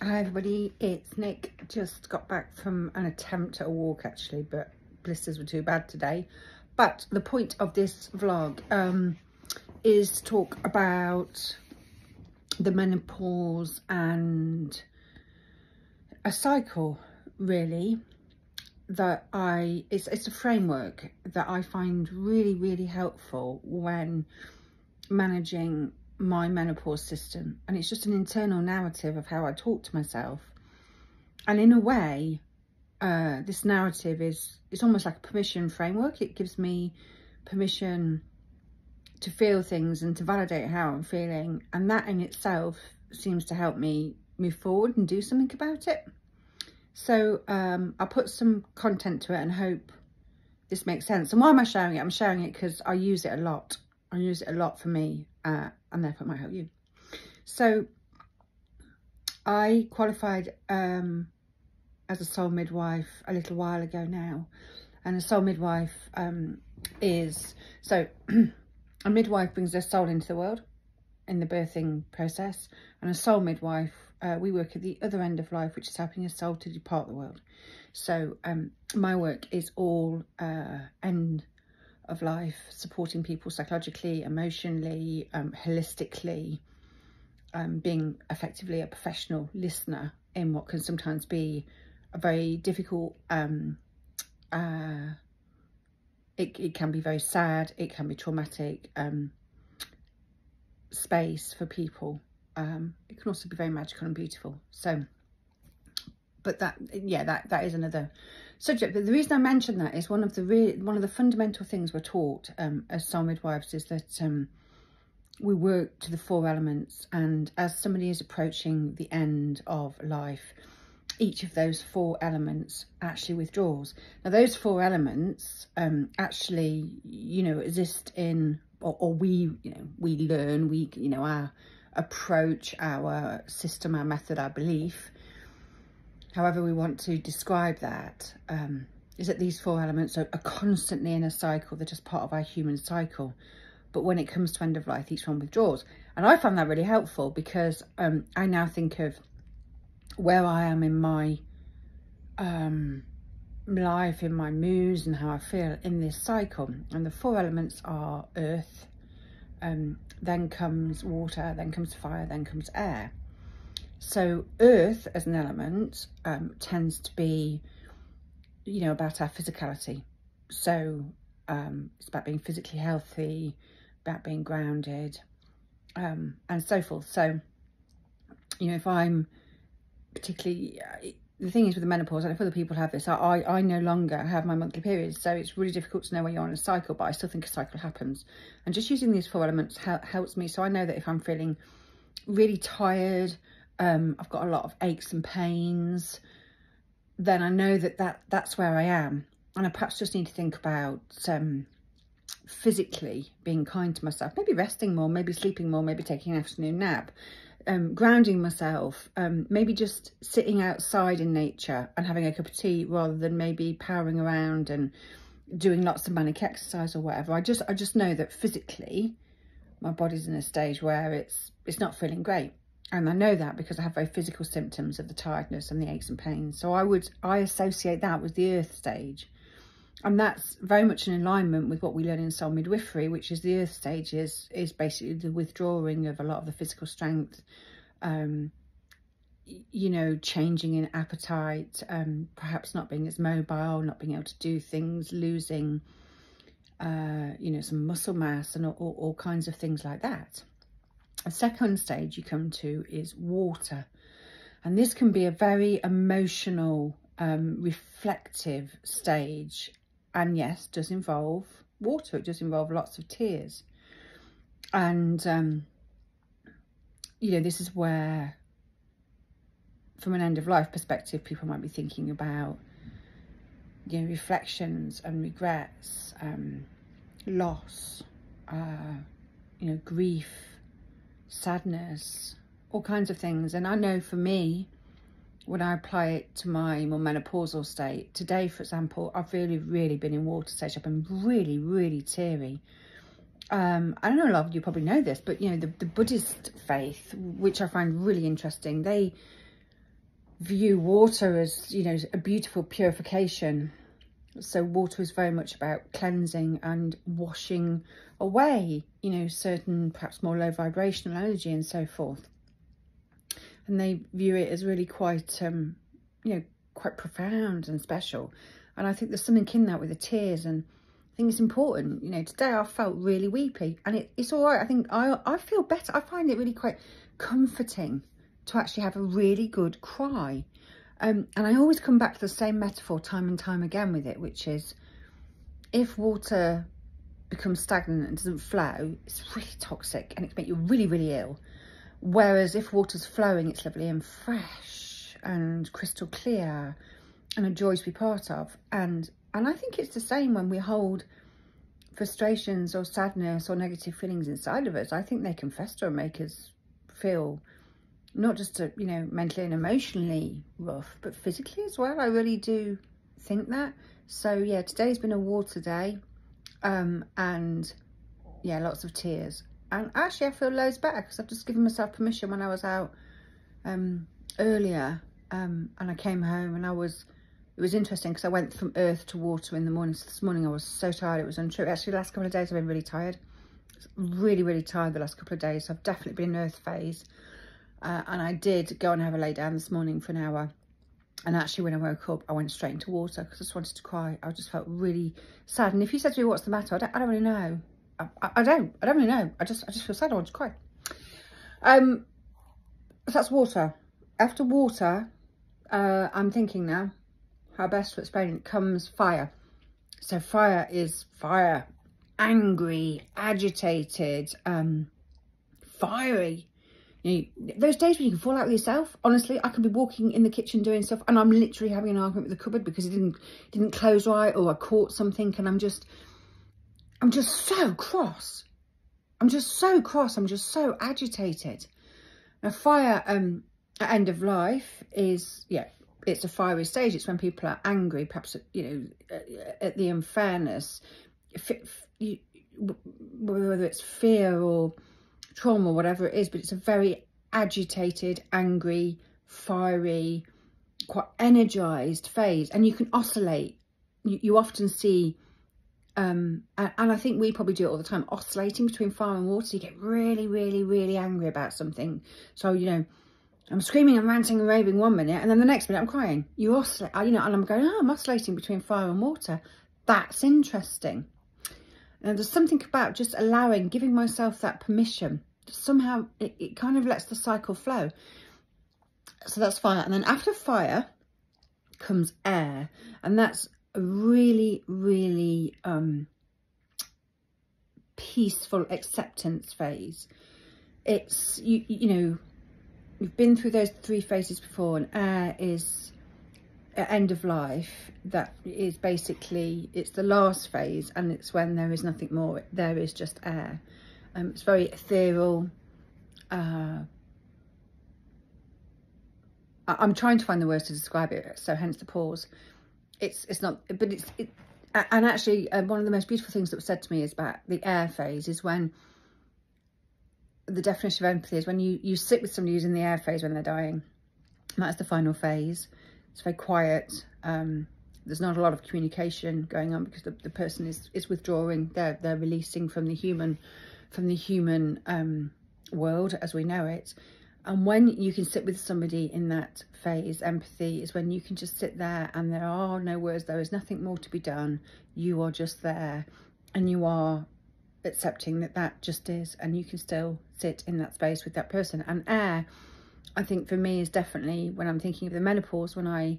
Hi everybody, it's Nick. Just got back from an attempt at a walk actually, but blisters were too bad today. But the point of this vlog is to talk about the menopause and a cycle, really, that it's a framework that I find really helpful when managing my menopause system. And it's just an internal narrative of how I talk to myself, and in a way this narrative is almost like a permission framework. It gives me permission to feel things and to validate how I'm feeling, and that in itself seems to help me move forward and do something about it. So I'll put some content to it and hope this makes sense. And why am I sharing it? I'm sharing it because I use it a lot. I use it a lot for me, and therefore it might help you. So I qualified as a soul midwife a little while ago now, and a soul midwife is, so a midwife brings their soul into the world in the birthing process, and a soul midwife, we work at the other end of life, which is helping a soul to depart the world. So my work is all end of life, supporting people psychologically, emotionally, holistically, being effectively a professional listener in what can sometimes be a very difficult, it can be very sad, it can be traumatic space for people. It can also be very magical and beautiful. So, but that is another subject. But the reason I mention that is one of the fundamental things we're taught as soul midwives is that we work to the 4 elements, and as somebody is approaching the end of life, each of those 4 elements actually withdraws. Now those 4 elements actually, exist in, or we learn, our approach, our system, our method, our belief, however we want to describe that, is that these 4 elements are constantly in a cycle. They're just part of our human cycle. But when it comes to end of life, each one withdraws. And I found that really helpful because I now think of where I am in my life, in my moods, and how I feel in this cycle. And the 4 elements are earth, then comes water, then comes fire, then comes air. So earth as an element tends to be, about our physicality. So it's about being physically healthy, about being grounded, and so forth. So, if I'm particularly, the thing is with the menopause, and if other people have this, I no longer have my monthly periods, so it's really difficult to know when you're on a cycle, but I still think a cycle happens. And just using these 4 elements helps me. So I know that if I'm feeling really tired, I've got a lot of aches and pains, then I know that's where I am. And I perhaps just need to think about physically being kind to myself, maybe resting more, maybe sleeping more, maybe taking an afternoon nap, grounding myself, maybe just sitting outside in nature and having a cup of tea rather than maybe powering around and doing lots of manic exercise or whatever. I just know that physically my body's in a stage where it's not feeling great. And I know that because I have very physical symptoms of the tiredness and the aches and pains. So I associate that with the earth stage. And that's very much in alignment with what we learn in soul midwifery, which is the earth stage is basically the withdrawing of a lot of the physical strength, changing in appetite, perhaps not being as mobile, not being able to do things, losing, some muscle mass and all kinds of things like that. A second stage you come to is water. And this can be a very emotional, reflective stage. And yes, does involve water. It does involve lots of tears. And, this is where, from an end of life perspective, people might be thinking about, reflections and regrets, loss, grief, sadness, all kinds of things. And I know for me, when I apply it to my more menopausal state, today, for example, I've really been in water stage. I've been really teary. I don't know, a lot of you probably know this, but the Buddhist faith, which I find really interesting, they view water as, you know, a beautiful purification. So water is very much about cleansing and washing away, you know, certain perhaps more low vibrational energy and so forth. And they view it as really quite, you know, quite profound and special. And I think there's something in that with the tears, and I think it's important. You know, today I felt really weepy, and it's all right. I think I feel better. I find it really quite comforting to actually have a really good cry. And I always come back to the same metaphor time and time again with it, which is if water becomes stagnant and doesn't flow, it's really toxic and it can make you really, really ill. Whereas if water's flowing, it's lovely and fresh and crystal clear and a joy to be part of. And I think it's the same when we hold frustrations or sadness or negative feelings inside of us. I think they can fester and make us feel not just, you know, mentally and emotionally rough, but physically as well. I really do think that. So yeah, today's been a water day, and yeah, lots of tears. And actually I feel loads better because I've just given myself permission when I was out earlier, and I came home, and it was interesting because I went from earth to water in the morning. So this morning I was so tired, it was untrue. Actually, the last couple of days I've been really tired. Really, really tired the last couple of days. So I've definitely been in earth phase. And I did go and have a lay down this morning for an hour. And actually when I woke up, I went straight into water because I just wanted to cry. I just felt really sad. And if you said to me, what's the matter? I don't really know. I don't really know. I just feel sad. I want to cry. So that's water. After water, I'm thinking now how best to explain it. Comes fire. So fire is fire. Angry, agitated, fiery. You know, those days when you can fall out with yourself. Honestly, I could be walking in the kitchen doing stuff and I'm literally having an argument with the cupboard because it didn't close right, or I caught something, and I'm just so cross. I'm just so agitated. Now fire at end of life is, yeah, it's a fiery stage. It's when people are angry, perhaps, you know, at the unfairness, whether it's fear or trauma or whatever it is, but it's a very agitated, angry, fiery, quite energized phase, and you can oscillate. You often see, and I think we probably do it all the time, oscillating between fire and water. You get really, really, really angry about something. So, you know, I'm screaming and ranting and raving 1 minute, and then the next minute I'm crying. You oscillate, you know, and I'm going, oh, I'm oscillating between fire and water. That's interesting. And there's something about just allowing, giving myself that permission. Somehow it kind of lets the cycle flow. So that's fire. And then after fire comes air. And that's a really, really peaceful acceptance phase. It's, you know, you've been through those 3 phases before, and air is at end of life. That is basically, it's the last phase, and it's when there is nothing more. There is just air. It's very ethereal. I'm trying to find the words to describe it, so hence the pause. It's not, but and actually one of the most beautiful things that was said to me is about the air phase is when, the definition of empathy is when you sit with somebody who's in the air phase when they're dying. And that's the final phase. It's very quiet. There's not a lot of communication going on because the person is withdrawing. They're releasing from the human world as we know it. And when you can sit with somebody in that phase, empathy is when you can just sit there and there are no words. There is nothing more to be done. You are just there, and you are accepting that just is, and you can still sit in that space with that person. And air, I think for me, is definitely when I'm thinking of the menopause, when I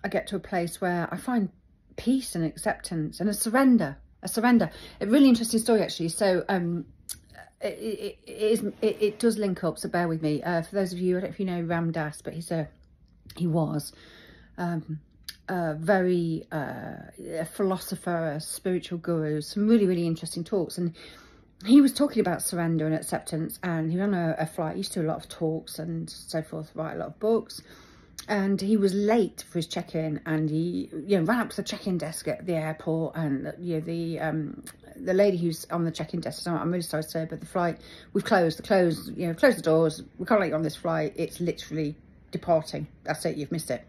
get to a place where I find peace and acceptance and a surrender. A really interesting story actually. So it does link up, so bear with me. For those of you, I don't know if you know Ram Dass, but he was very a philosopher, a spiritual guru, some really, really interesting talks. And he was talking about surrender and acceptance, and he was on a flight. He used to do a lot of talks and so forth, write a lot of books. And he was late for his check-in, and he, you know, ran up to the check-in desk at the airport, and you know, the lady who's on the check-in desk said, I'm really sorry sir, but the flight, we've closed the doors, we can't let you on this flight, it's literally departing. That's it, you've missed it.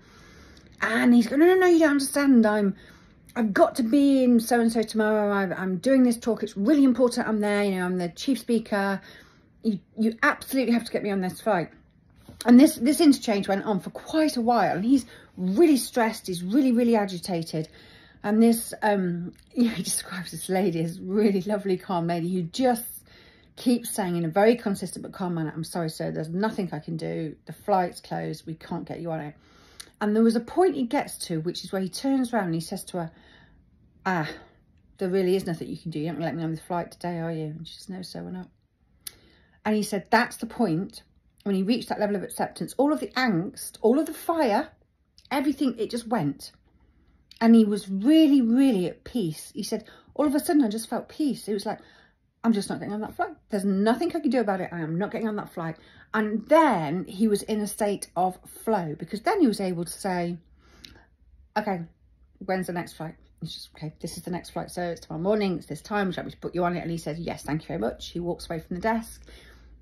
And he's going, no, you don't understand. I've got to be in so-and-so tomorrow. I'm doing this talk. It's really important I'm there. You know, I'm the chief speaker. You absolutely have to get me on this flight. And this interchange went on for quite a while. And he's really stressed. He's really, really agitated. And this, he describes this lady as really lovely, calm lady who just keeps saying in a very consistent but calm manner, I'm sorry, sir, there's nothing I can do. The flight's closed. We can't get you on it. And there was a point he gets to, which is where he turns around and he says to her, there really is nothing you can do. You're not going to let me on this flight today, are you? And she says, no, sir, we're not. And he said, that's the point. When he reached that level of acceptance, all of the angst, all of the fire, everything, it just went. And he was really, really at peace. He said, all of a sudden, I just felt peace. It was like, I'm just not getting on that flight. There's nothing I can do about it. I am not getting on that flight. And then he was in a state of flow, because then he was able to say, okay, when's the next flight? He's just, okay, this is the next flight, so it's tomorrow morning, it's this time, would you like me to put you on it? And he said, yes, thank you very much. He walks away from the desk.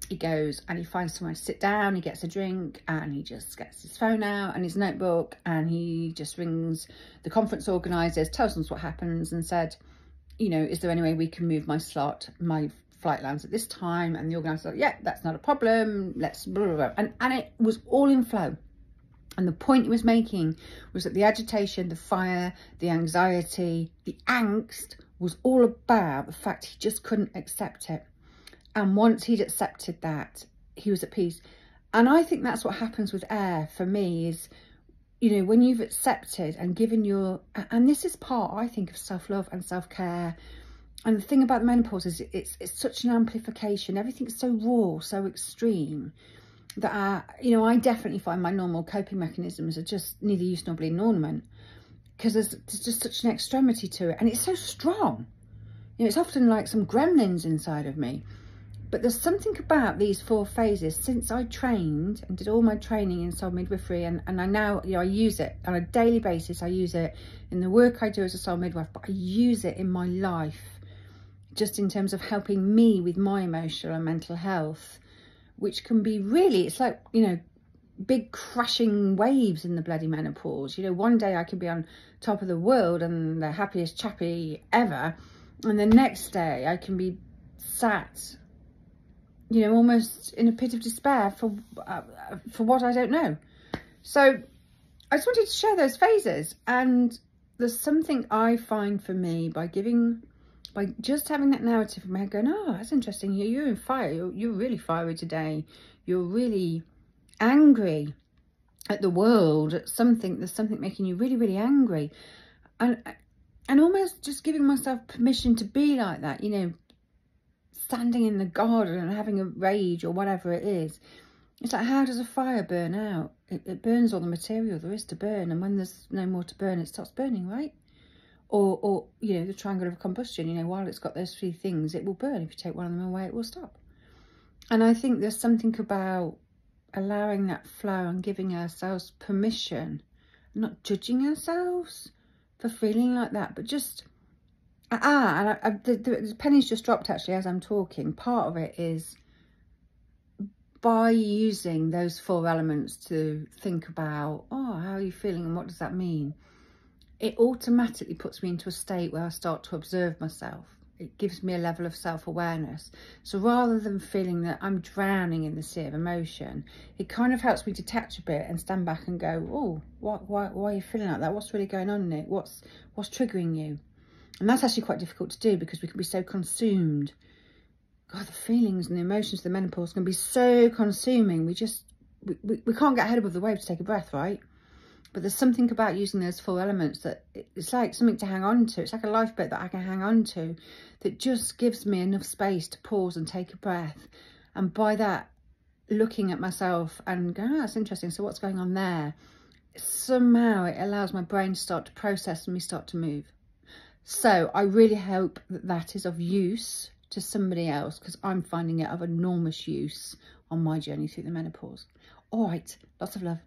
He goes and he finds somewhere to sit down. He gets a drink and he just gets his phone out and his notebook, and he just rings the conference organisers, tells them what happens, and said, you know, is there any way we can move my slot? My flight lands at this time. And the organiser said, yeah, that's not a problem. Let's blah, blah, blah. And it was all in flow. And the point he was making was that the agitation, the fire, the anxiety, the angst was all about the fact he just couldn't accept it. And once he'd accepted that, he was at peace. And I think that's what happens with air for me is, you know, when you've accepted and given your, and this is part, I think, of self-love and self-care. And the thing about the menopause is it's such an amplification. Everything's so raw, so extreme, that, you know, I definitely find my normal coping mechanisms are just neither use nor bleed an ornament, because there's just such an extremity to it. And it's so strong. You know, it's often like some gremlins inside of me. But there's something about these 4 phases since I trained and did all my training in soul midwifery, and I now, you know, I use it on a daily basis. I use it in the work I do as a soul midwife, but I use it in my life just in terms of helping me with my emotional and mental health, which can be really, it's like, you know, big crashing waves in the bloody menopause. You know, one day I could be on top of the world and the happiest chappy ever, and the next day I can be sat, you know, almost in a pit of despair for what I don't know. So I just wanted to share those phases. And there's something I find for me by just having that narrative in my head going, oh, that's interesting. You're in fire. You're really fiery today. You're really angry at the world, at something. There's something making you really, really angry. And almost just giving myself permission to be like that, you know, standing in the garden and having a rage or whatever it is. It's like, how does a fire burn out? It burns all the material there is to burn, and when there's no more to burn, it stops burning, right? Or you know, the triangle of combustion, you know, while it's got those 3 things, it will burn. If you take one of them away, it will stop. And I think there's something about allowing that flow and giving ourselves permission, not judging ourselves for feeling like that, but just the pennies just dropped actually as I'm talking. Part of it is by using those 4 elements to think about, oh, how are you feeling and what does that mean? It automatically puts me into a state where I start to observe myself. It gives me a level of self-awareness. So rather than feeling that I'm drowning in the sea of emotion, it kind of helps me detach a bit and stand back and go, oh, why are you feeling like that? What's really going on, Nick? What's triggering you? And that's actually quite difficult to do, because we can be so consumed. God, the feelings and the emotions of the menopause can be so consuming. We can't get ahead above the wave to take a breath, right? But there's something about using those 4 elements that it's like something to hang on to. It's like a lifeboat that I can hang on to, that just gives me enough space to pause and take a breath. And by that, looking at myself and going, oh, that's interesting. So what's going on there? Somehow it allows my brain to start to process and me start to move. So I really hope that that is of use to somebody else, because I'm finding it of enormous use on my journey through the menopause. All right, lots of love.